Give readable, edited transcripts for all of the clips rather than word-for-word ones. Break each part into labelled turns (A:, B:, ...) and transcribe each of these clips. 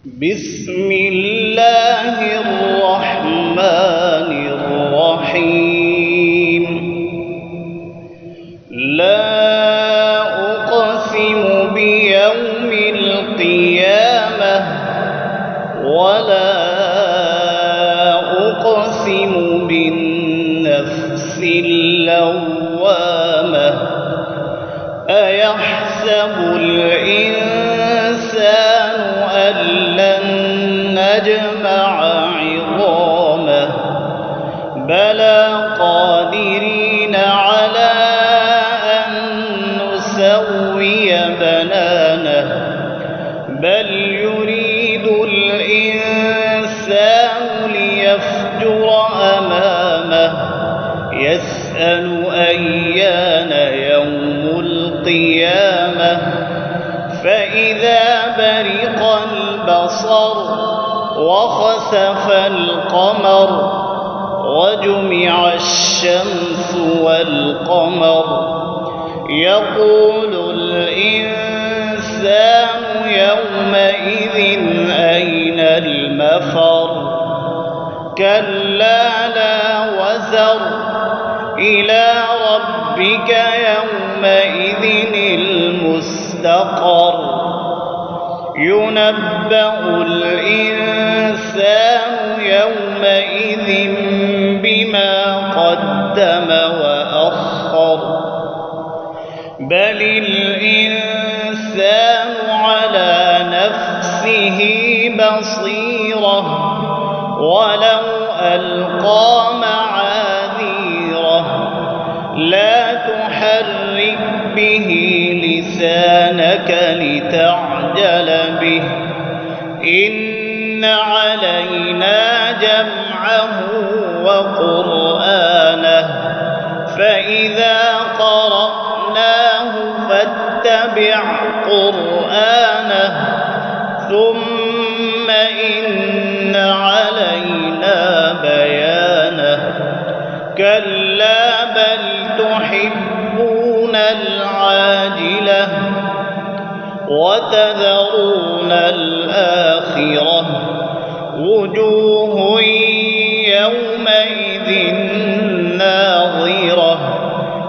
A: بسم الله الرحمن الرحيم. لا أقسم بيوم القيامة ولا أقسم بالنفس اللوامة. أيحسب الإنسان أن لن نجمع عظامه بلى قادرين على أن نسوي بنانه بل يريد الإنسان ليفجر أمامه يسأل أيان يوم القيامة فإذا برق البصر وخسف القمر وجمع الشمس والقمر يقول الإنسان يومئذ أين المفر كلا لا وزر إلى ربك يومئذ المستقر ينبأ الإنسان يومئذ بما قدم وأخر بل الإنسان على نفسه بصيرة ولو ألقى معاذيره لا تحرك به لسانك لتعجل به إن علينا جمعه وقرآنه فإذا قرأناه فاتبع قرآنه ثم إن علينا بيانه كلا بل تحبون العاجلة وتذرون الآخرة وجوه يومئذ ناظرة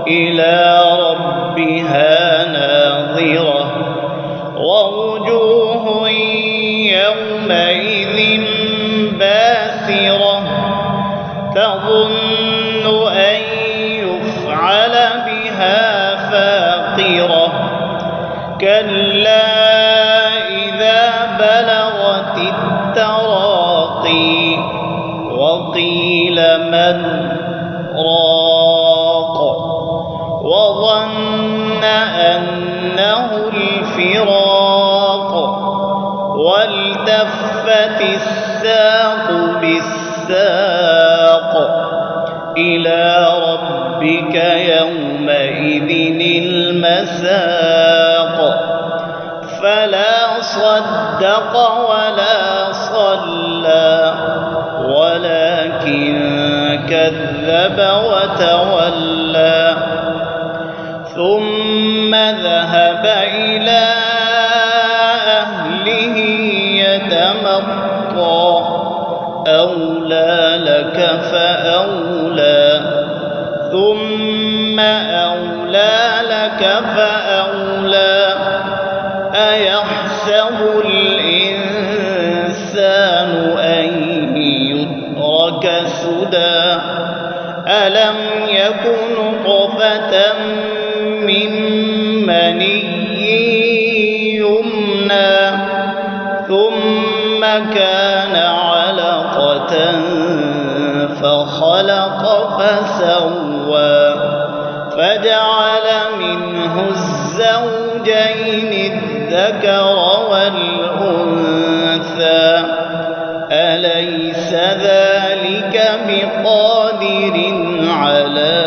A: إلى ربها ناظرة ووجوه يومئذ باسرة تظن أن يفعل بها فاقرة كلا إذا بلغت التراقي وقيل من راق وظن أنه الفراق والتفت الساق بالساق إلى ربك يومئذ المساق فلا صدق ولا صلى ولكن كذب وتولى ثم ذهب إلى أهله يتمطى أولى لك فأولى ثم أولى لك فأولى أيحسب الإنسان أن يترك سدى ألم يكن نطفة من مني يمنى ثم كان علقة فخلق فسوى فجعل منه الزوجين الذكر والأنثى أليس ذلك بقادر على